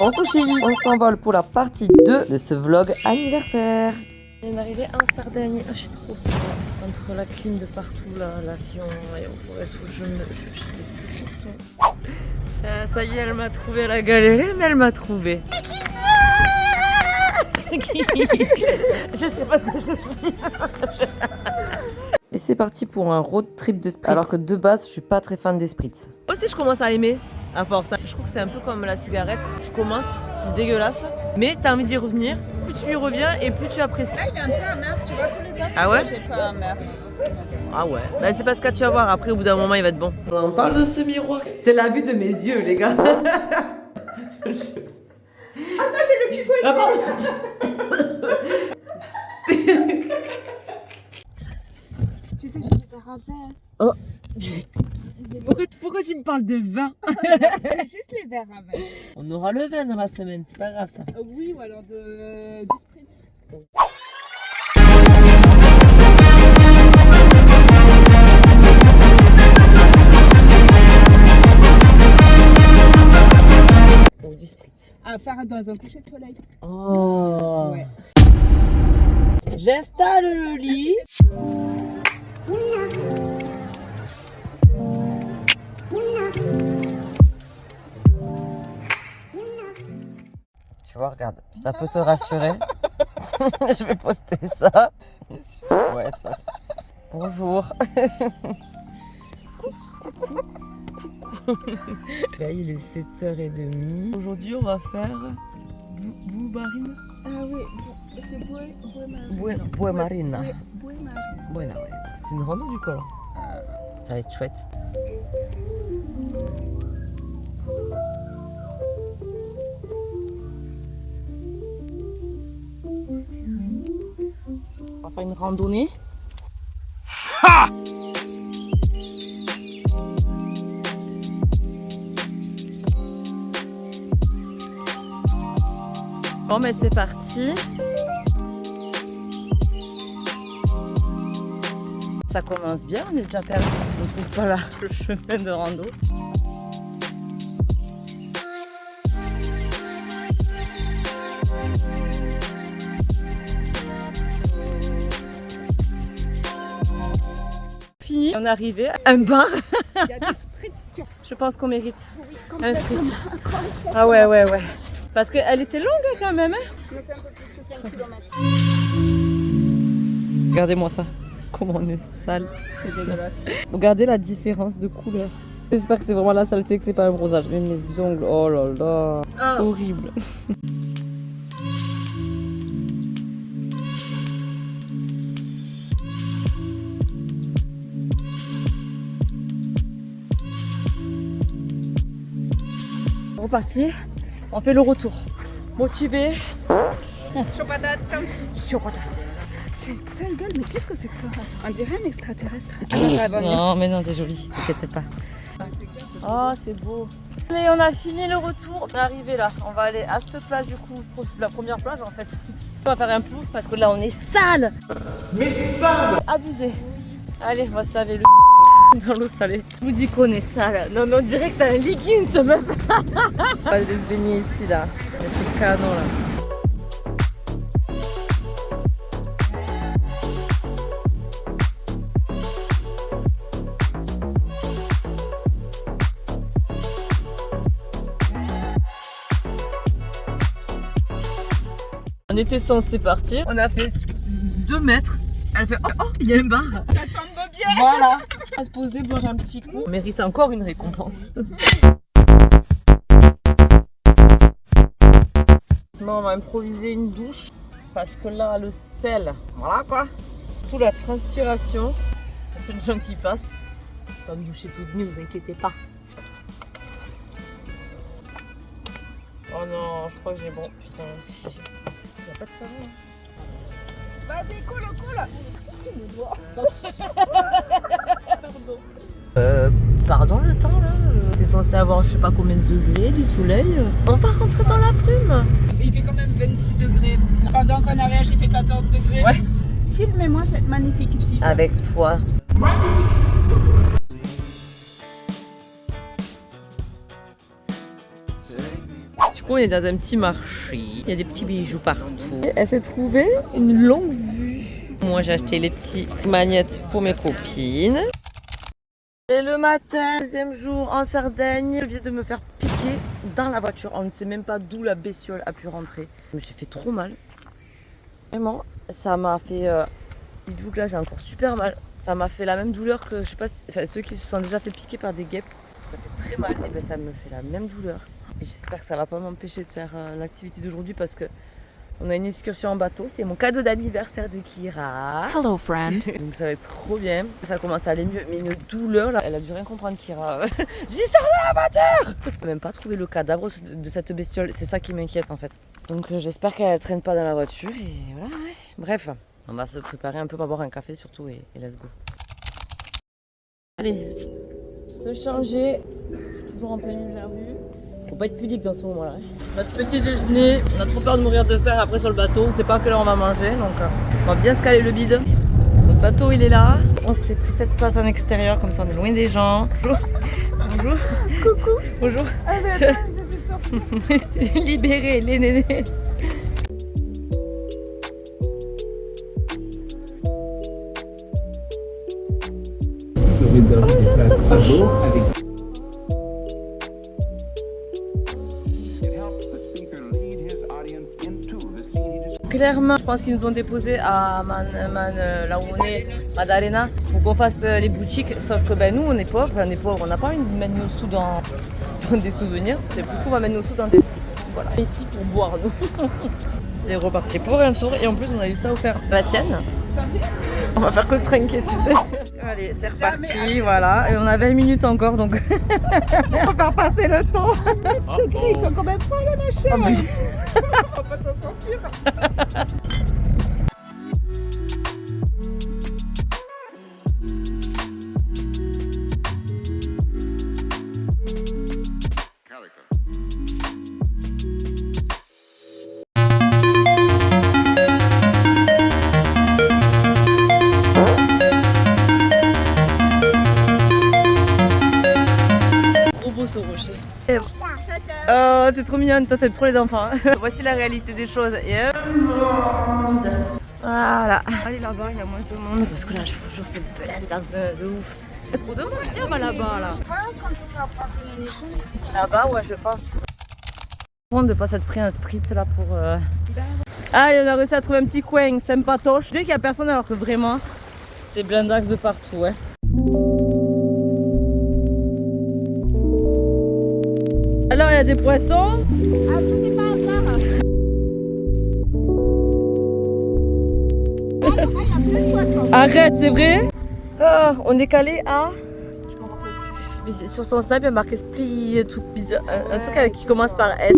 On se chie, on s'envole pour la partie 2 de ce vlog anniversaire. On est arrivé en Sardaigne, j'ai trop peur. Entre la clim de partout, là, l'avion et tout, j'ai des frissons. Ça y est, elle m'a trouvé, elle a galéré, mais elle m'a trouvé. Je sais pas ce que je fais. Et c'est parti pour un road trip de spritz. Alors que de base, je suis pas très fan des spritz. Moi aussi, je commence à aimer. À force, je trouve que c'est un peu comme la cigarette. Je commence, c'est dégueulasse, mais t'as envie d'y revenir. Plus tu y reviens et plus tu apprécies. Là, il est un peu amer, tu vois, tous les autres. Ah ouais? J'ai pas amer. Ah ouais. Bah, c'est parce que tu vas voir, après au bout d'un moment il va être bon. On parle de ce miroir. C'est la vue de mes yeux, les gars. Attends, j'ai le cul fouetté. Tu sais que j'ai des verres. Oh. Pourquoi tu me parles de vin? Juste les verres à vin. On aura le vin dans la semaine, c'est pas grave ça. Oui, ou alors du spritz. Ou du spritz. À faire dans un coucher de soleil. Oh. Ouais. J'installe le lit. Tu vois, regarde, ça peut te rassurer. Je vais poster ça. Ouais, c'est vrai. Bonjour. Coucou. Là, il est 7h30. Aujourd'hui, on va faire Boubarine. Ah oui, c'est Boué-Marine. Boué-Marine. Boué-Marine. Ouais, c'est une rando du col. Ça va être chouette. On va faire une randonnée. Ha! Bon, mais c'est parti. Ça commence bien, on est déjà perdu. On ne trouve pas là le chemin de rando. Fini, on est arrivé à un bar. Il y a des spritz sur. Je pense qu'on mérite Oui, un spritz. complètement. Ah ouais. Parce qu'elle était longue quand même. Hein. On a fait un peu plus que 5 km. Regardez-moi ça. Comment on est sale. C'est dégueulasse. Regardez la différence de couleur. J'espère que c'est vraiment la saleté, que c'est pas un bronzage. Mais mes ongles, oh là là. Oh. Horrible. Reparti. On fait le retour. Motivé. Chaud patate. Chaud patate. J'ai une sale gueule, mais qu'est-ce que c'est que ça? On dirait un extraterrestre. Ah non, ça va mieux. Non, mais non, t'es jolie, t'inquiète pas. Oh, c'est beau. Allez, on a fini le retour. On est arrivé là. On va aller à cette plage du coup, la première plage en fait. On va faire un pou parce que là on est sale. Mais sale. Abusé. Allez, on va se laver le dans l'eau salée. Je vous dis qu'on est sale. Non, mais on dirait que t'as un legging, ce meuf. On va aller se baigner ici là. C'est canon là. On était censé partir, on a fait 2 mètres. Elle fait oh, il y a un bar. Ça tombe bien. Voilà. On va se poser, boire un petit coup. On mérite encore une récompense. Non, on va improviser une douche parce que là, le sel, voilà quoi. Toute la transpiration, il y a plein de gens qui passent. On va me doucher toute nue, vous inquiétez pas. Oh non, je crois que j'ai bon. Putain. Il n'y a pas de savon. Vas-y, coule. Tu me vois. Pardon le temps là. T'es censé avoir je sais pas combien de degrés, du soleil. On va rentrer dans la brume. Il fait quand même 26 degrés. Pendant qu'on arrive, il fait 14 degrés. Ouais. Filmez-moi cette magnifique petite. Avec toi. On est dans un petit marché, il y a des petits bijoux partout. Elle s'est trouvée une longue vue. Moi j'ai acheté les petits magnettes pour mes copines. Et le matin, deuxième jour en Sardaigne, je viens de me faire piquer dans la voiture. On ne sait même pas d'où la bestiole a pu rentrer. Je me suis fait trop mal. Vraiment, ça m'a fait... dites-vous que là j'ai encore super mal. Ça m'a fait la même douleur que, je sais pas, ceux qui se sont déjà fait piquer par des guêpes. Ça fait très mal et ben ça me fait la même douleur. Et j'espère que ça va pas m'empêcher de faire l'activité d'aujourd'hui parce que on a une excursion en bateau. C'est mon cadeau d'anniversaire de Kira. Hello, friend. Donc ça va être trop bien. Ça commence à aller mieux. Mais une douleur là, elle a dû rien comprendre, Kira. J'y sors de la voiture. Je peux même pas trouver le cadavre de cette bestiole. C'est ça qui m'inquiète en fait. Donc j'espère qu'elle traîne pas dans la voiture. Et voilà, ouais. Bref, on va se préparer un peu, on va boire un café surtout et let's go. Allez, se changer. Toujours en plein milieu de la rue. Faut pas être pudique dans ce moment-là. Notre petit déjeuner, on a trop peur de mourir de faim après sur le bateau. On sait pas à quelle heure on va manger, donc on va bien se caler le bide. Notre bateau il est là. On s'est pris cette place en extérieur, comme ça on est loin des gens. Bonjour. Bonjour. Coucou. Bonjour. Ah mais attends, j'essaie de sortir. Libérez les nénés. Clairement, je pense qu'ils nous ont déposé à là où on est, Madalena, pour qu'on fasse les boutiques. Sauf que ben, nous, on est pauvres, on n'a pas envie de mettre nos sous dans des souvenirs. Du coup, on va mettre nos sous dans des spritz. Voilà. Ici pour boire, nous. C'est reparti pour un tour et en plus, on a eu ça offert. La tienne. On va faire que le trinquer, tu sais. Allez, c'est reparti, voilà. Et on a 20 minutes encore, donc on va faire passer le temps. Ils sont quand même pas les machins. En plus. On va pas s'en sortir. Ce rocher. Oh, t'es trop mignonne, toi t'aimes trop les enfants. Voici la réalité des choses. Et voilà. Allez là-bas, il y a moins de monde parce que là, je vous jure, c'est plein de ouf. Il y a trop de monde. Viens bah, là-bas là. Là-bas, ouais, je pense. Honte de pas s'être pris un spritz là pour. Allez, on a réussi à trouver un petit coin sympatoche. Dès qu'il y a personne, alors que vraiment, c'est blindax de partout, ouais. Alors il y a des poissons. Ah, je sais pas encore. Ah, il y a plein de poissons. Arrête, c'est vrai? Ah, on est calé à. Sur ton snap, il y a marqué Split, truc bizarre, un truc qui commence par S.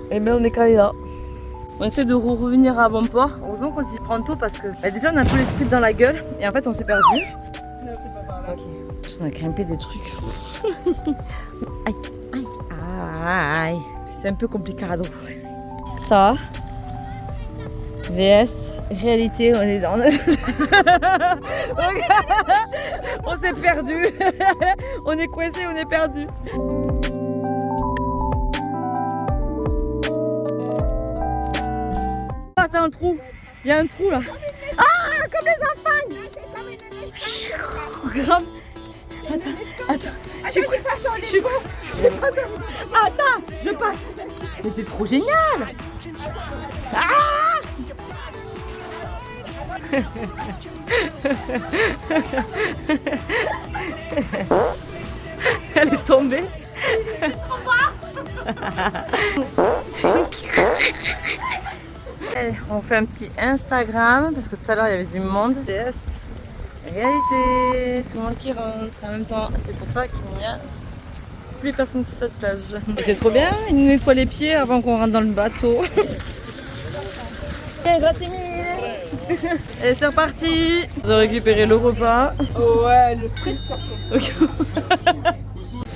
Et bien on est calé là. On essaie de revenir à bon port. Heureusement qu'on s'y prend tôt parce que bah, déjà on a tous les splits dans la gueule et en fait on s'est perdu. Non, c'est pas par là. Ok. On a grimpé des trucs. Aïe, aïe, aïe. C'est un peu compliqué. Ça. VS. Réalité, on est dans. On s'est perdu. On est coincé, on est perdu. Ah, c'est un trou. Il y a un trou là. Ah, comme les enfants. Grave. Attends. Je passe en ligne. Attends, je passe. Mais c'est trop génial. Elle est tombée. Allez, on fait un petit Instagram parce que tout à l'heure il y avait du monde. Yes. Réalité, tout le monde qui rentre en même temps. C'est pour ça qu'il n'y a plus personne sur cette plage. Et c'est trop bien, ils nous nettoient les pieds avant qu'on rentre dans le bateau. Bien, grazie mille. Et c'est reparti. On a récupéré le repas. Ouais, le sprint surtout. Okay.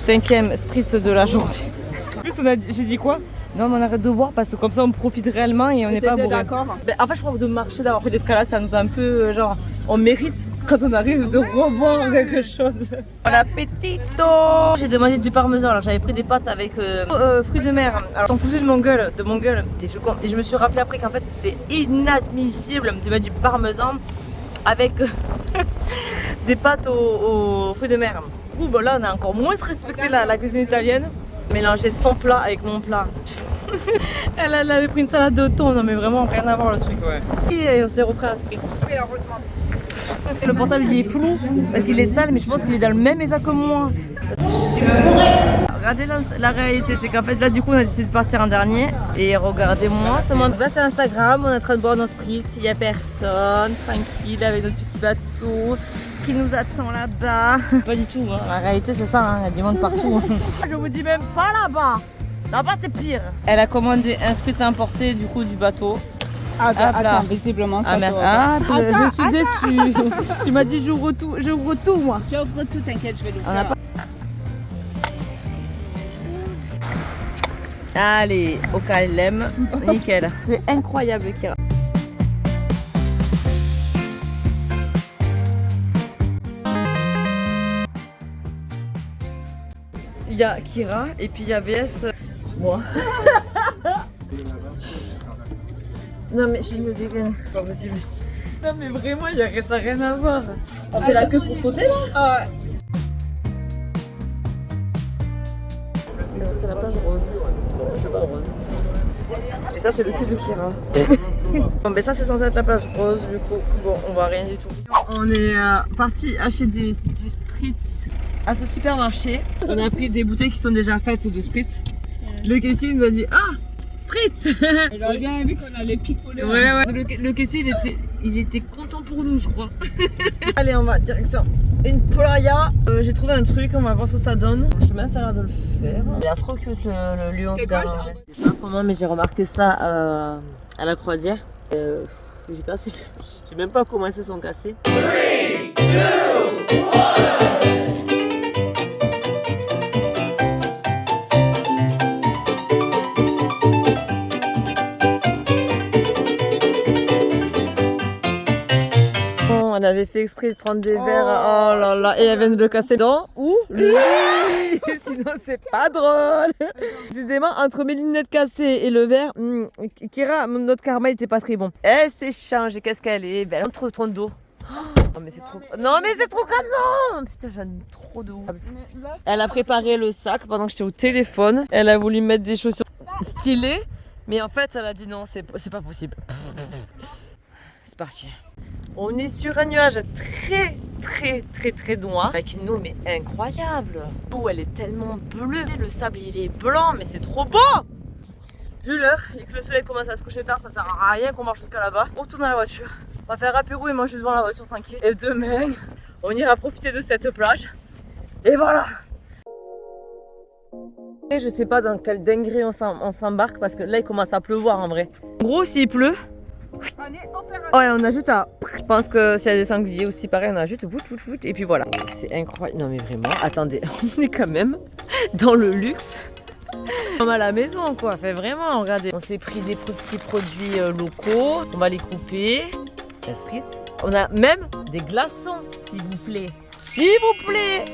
5e spritz de la journée. En plus, j'ai dit quoi? Non, mais on arrête de boire parce que comme ça on profite réellement et on n'est pas bourré. D'accord. Ben, en fait, je crois que de marcher, d'avoir fait l'escalade, ça nous a un peu genre, on mérite quand on arrive de reboire quelque chose. Bon appétito! J'ai demandé du parmesan, alors j'avais pris des pâtes avec fruits de mer. Alors j'en foutais de mon gueule, et je me suis rappelé après qu'en fait c'est inadmissible de mettre du parmesan avec des pâtes aux fruits de mer. Du coup, bon, là on a encore moins respecté la cuisine italienne. Mélanger son plat avec mon plat. Elle avait pris une salade de thon, non mais vraiment rien à voir le truc, ouais. Et on s'est repris un spritz. Oui, heureusement. Le portable il est flou parce qu'il est sale, mais je pense qu'il est dans le même état que moi. Je suis bourrée. Regardez la réalité, c'est qu'en fait là du coup on a décidé de partir en dernier. Et regardez-moi, là c'est Instagram, on est en train de boire nos spritz, il n'y a personne, tranquille avec notre petit bateau qui nous attend là-bas. Pas du tout, hein. La réalité c'est ça, hein. Il y a du monde partout. Je vous dis même pas là-bas. Là-bas c'est pire. Elle a commandé un spritz importé du coup du bateau. Attends, visiblement ça se voit. Je suis déçue. Tu m'as dit j'ouvre tout moi. J'ouvre tout, t'inquiète, je vais l'ouvrir. Allez, au KLM, nickel. C'est incroyable Kira. Il y a Kira et puis il y a VS. Moi. Non mais j'ai une dégaine, pas possible. Non mais vraiment, ça n'a rien à voir. On fait la queue pour sauter là. Non, c'est la plage rose. C'est pas rose. Et ça c'est le cul de Kira. Bon ben ça c'est censé être la plage rose du coup. Bon on voit rien du tout. On est parti acheter du spritz à ce supermarché. On a pris des bouteilles qui sont déjà faites de spritz. Le caissier nous a dit ah spritz. Il a bien vu qu'on allait picoler. Ouais. Le caissier il était content pour nous je crois. Allez on va direction une playa. J'ai trouvé un truc, on va voir ce que ça donne. Le chemin ça a l'air de le faire. Il y a trop cute le lieu en tout cas. Je sais pas comment mais j'ai remarqué ça à la croisière. J'ai cassé. Je sais même pas comment ils se sont cassés. 3, 2, 1. Elle avait fait exprès de prendre des verres, oh là là, et elle vient de le casser dans où lui. Sinon c'est pas drôle. Décidément entre mes lunettes cassées et le verre, Kira, notre karma était pas très bon. Elle s'est changée, qu'est-ce qu'elle est belle entre ton dos. Oh mais c'est trop, non mais c'est trop canon. Putain j'aime trop de ouf. Elle a préparé le sac pendant que j'étais au téléphone. Elle a voulu mettre des chaussures stylées, mais en fait elle a dit non c'est pas possible. C'est parti. On est sur un nuage très noir avec une eau mais incroyable. L'eau elle est tellement bleue, le sable il est blanc mais c'est trop beau. Vu l'heure et que le soleil commence à se coucher tard, ça sert à rien qu'on marche jusqu'à là-bas. On retourne dans la voiture, on va faire apéro et manger devant la voiture tranquille. Et demain on ira profiter de cette plage. Et voilà. Et je sais pas dans quelle dinguerie on s'embarque parce que là il commence à pleuvoir en vrai. En gros s'il pleut, ouais, on ajoute à. Je pense que s'il y a des sangliers aussi, pareil, on ajoute vout, et puis voilà. C'est incroyable. Non, mais vraiment, attendez, on est quand même dans le luxe. Comme à la maison, quoi. Fait vraiment, regardez. On s'est pris des petits produits locaux. On va les couper. La spritz. On a même des glaçons, s'il vous plaît. S'il vous plaît!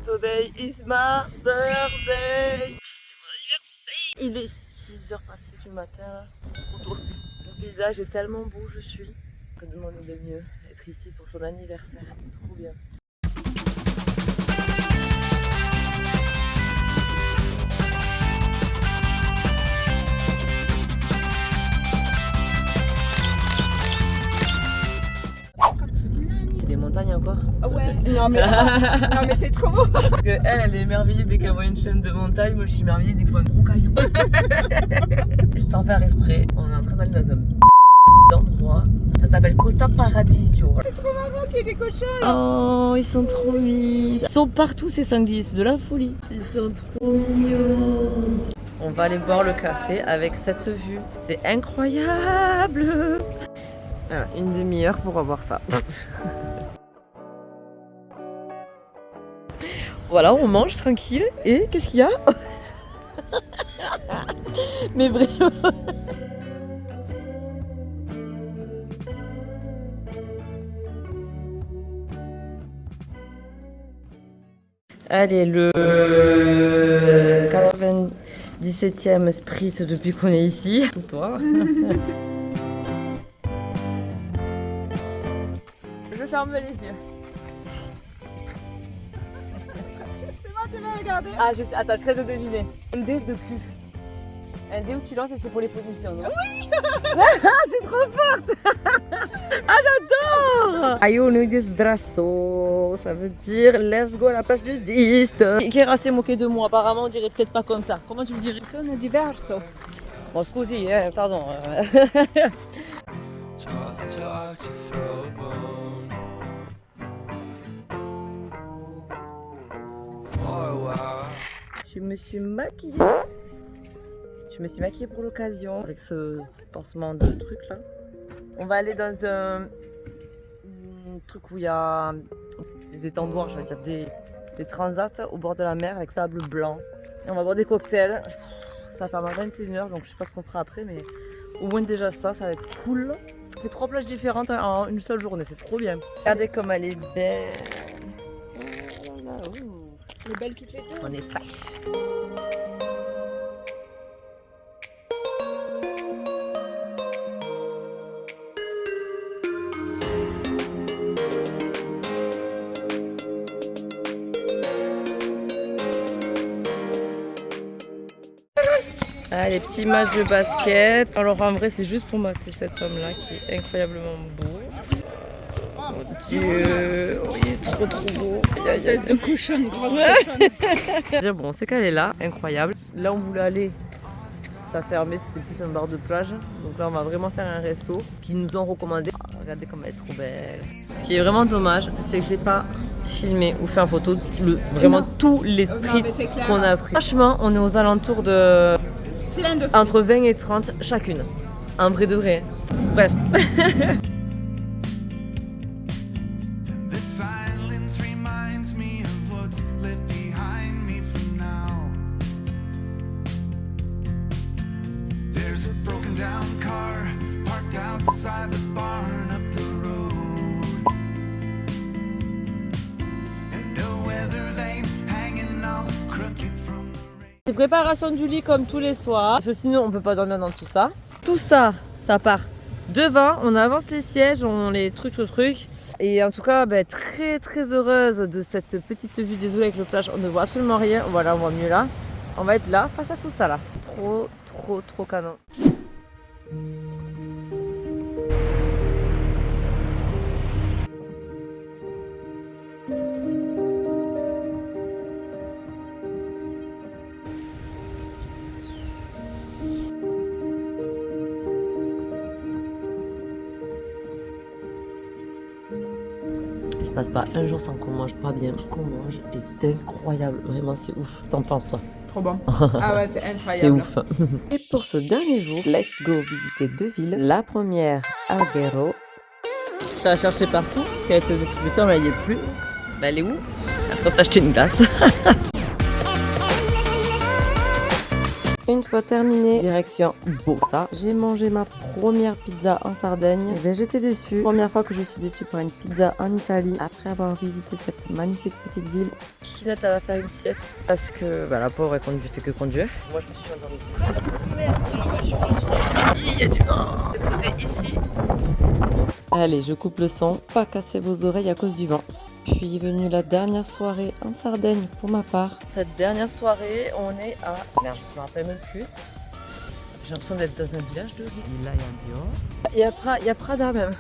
Today is my birthday. C'est mon anniversaire. Il est 6h passées du matin là. Trop tôt. Le paysage est tellement beau, je suis. Que demander de mieux être ici pour son anniversaire. Trop bien. Les montagnes encore. Ouais, non mais c'est trop beau. Parce que elle est émerveillée dès qu'elle voit une chaîne de montagne. Moi je suis émerveillée dès que je vois un gros caillou. Juste sans faire exprès, on est en train d'aller dans un endroit. Ça s'appelle Costa Paradiso. C'est trop marrant qu'il y ait des cochons. Oh, ils sont trop mignons. Ils sont partout ces sangliers, c'est de la folie. Ils sont trop mignons. On va aller boire le café avec cette vue. C'est incroyable. Voilà, une demi-heure pour avoir ça. Voilà, on mange tranquille. Et qu'est-ce qu'il y a? Mais vraiment. Allez, le 97e sprint depuis qu'on est ici. Tout toi. Je ferme les yeux. C'est moi qui vais regarder. Ah, attends, j'essaie de deviner. Un dé de plus. Un dé où tu lances et c'est pour les positions, non? Oui. Ah, j'ai trop forte. Ah, j'adore. Ayonu desdrasso, ça veut dire let's go à la place du 10. Kira s'est moqué de moi, apparemment on dirait peut-être pas comme ça. Comment tu le dirais? Sono diverso. Bon, scusi, pardon. Je me suis maquillée. Je me suis maquillée pour l'occasion avec ce pansement de truc là. On va aller dans un truc où il y a des étendoirs, je veux dire des transats au bord de la mer avec sable blanc. Et on va boire des cocktails. Ça va faire à 21h, donc je sais pas ce qu'on fera après, mais au moins déjà ça va être cool. On fait 3 plages différentes en une seule journée, c'est trop bien. Regardez comme elle est belle. Oh là là, ouh. Elle est belle toutes les deux. On est fraîche. Ah, les petits matchs de basket. Alors en vrai c'est juste pour mater cet homme là qui est incroyablement beau. Oh mon Dieu, oh, il est trop beau. Espèce de cochonne, grosse cochonne. Bon, on sait qu'elle est là, incroyable. Là où on voulait aller, ça fermait, c'était plus un bar de plage. Donc là on va vraiment faire un resto qu'ils nous ont recommandé. Oh, regardez comme elle est trop belle. Ce qui est vraiment dommage, c'est que j'ai pas filmé ou fait en photo vraiment tous les spritz qu'on a pris. Franchement, on est aux alentours de entre 20 et 30 chacune. Un vrai de vrai. Bref. C'est préparation du lit comme tous les soirs. Parce que sinon on peut pas dormir dans tout ça. Tout ça, ça part devant. On avance les sièges, on les trucs. Et en tout cas, très heureuse de cette petite vue. Désolée avec le flash, on ne voit absolument rien. Voilà, on voit mieux là. On va être là face à tout ça là. Trop canon. Il se passe pas un jour sans qu'on mange pas bien. Ce qu'on mange est incroyable, vraiment c'est ouf. T'en penses toi? Trop bon. Ah ouais, c'est incroyable. C'est ouf. Et pour ce dernier jour, let's go visiter 2 villes. La première, Alghero. Je l'ai cherché partout parce qu'elle était au distributeur mais elle y est plus. Bah elle est où? Elle est en train de s'acheter une glace. Une fois terminé, direction Bossa. J'ai mangé ma première pizza en Sardaigne. Et j'étais déçue. Première fois que je suis déçue par une pizza en Italie. Après avoir visité cette magnifique petite ville. Kikinette, elle va faire une sieste. Parce que la pauvre, elle fait que conduire. Moi, je me suis endormie. Merde, dans la voiture. Il y a du vent. Je vais poser ici. Allez, je coupe le son. Pas casser vos oreilles à cause du vent. Puis venue la dernière soirée en Sardaigne pour ma part. Cette dernière soirée, on est à... Merde, je me rappelle même plus. J'ai l'impression d'être dans un village de riz. Il y a Prada même.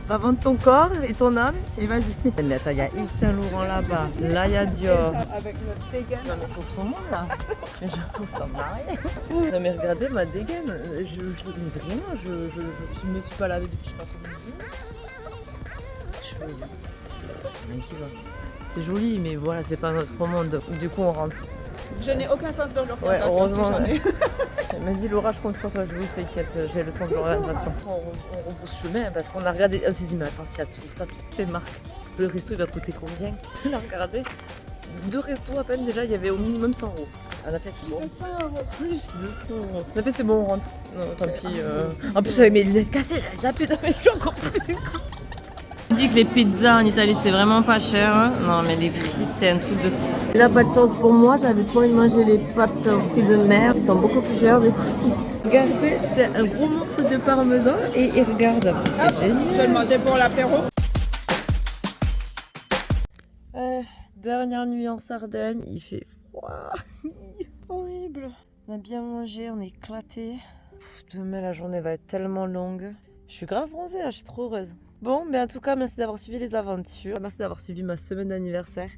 Va vendre ton corps et ton âme et vas-y. Mais attends, il y a Yves Saint Laurent là-bas. Là, il y a Dior. Avec notre dégaine. Non mais c'est trop monde là. Mais je s'en marier. Non mais regardez ma dégaine. Je me suis pas lavé depuis je sais pas combien de jours. C'est joli, mais voilà, c'est pas notre monde. Du coup, on rentre. Je n'ai aucun sens de Ouais, l'orientation si heureusement. j'en ai. Elle m'a dit l'orage compte sur toi, je oui t'inquiète, j'ai le sens de l'orientation. On rebrousse chemin parce qu'on a regardé, on s'est dit mais attends s'il y a tout ça, toutes ces marques, le resto il va coûter combien? On a regardé, 2 restos à peine déjà, il y avait au minimum 100 euros. On a fait c'est bon. 100 euros. Oui, on a fait c'est bon, on rentre. Non, tant pis. En plus avec mes lunettes cassées, ça pue dans mes yeux encore plus. On dit que les pizzas en Italie c'est vraiment pas cher. Hein. Non mais les prix c'est un truc de fou. Et là pas de chance pour moi, j'avais trop envie de manger les pâtes aux fruits de mer, ils sont beaucoup plus chers du coup. Regardez, c'est un gros morceau de parmesan et regarde, c'est génial. Je vais le manger pour l'apéro. Dernière nuit en Sardaigne, il fait froid. Horrible. On a bien mangé, on est éclaté. Demain la journée va être tellement longue. Je suis grave bronzée là, je suis trop heureuse. Bon, mais en tout cas, merci d'avoir suivi les aventures. Merci d'avoir suivi ma semaine d'anniversaire.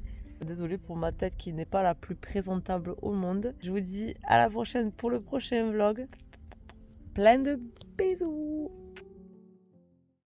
Désolée pour ma tête qui n'est pas la plus présentable au monde. Je vous dis à la prochaine pour le prochain vlog. Plein de bisous.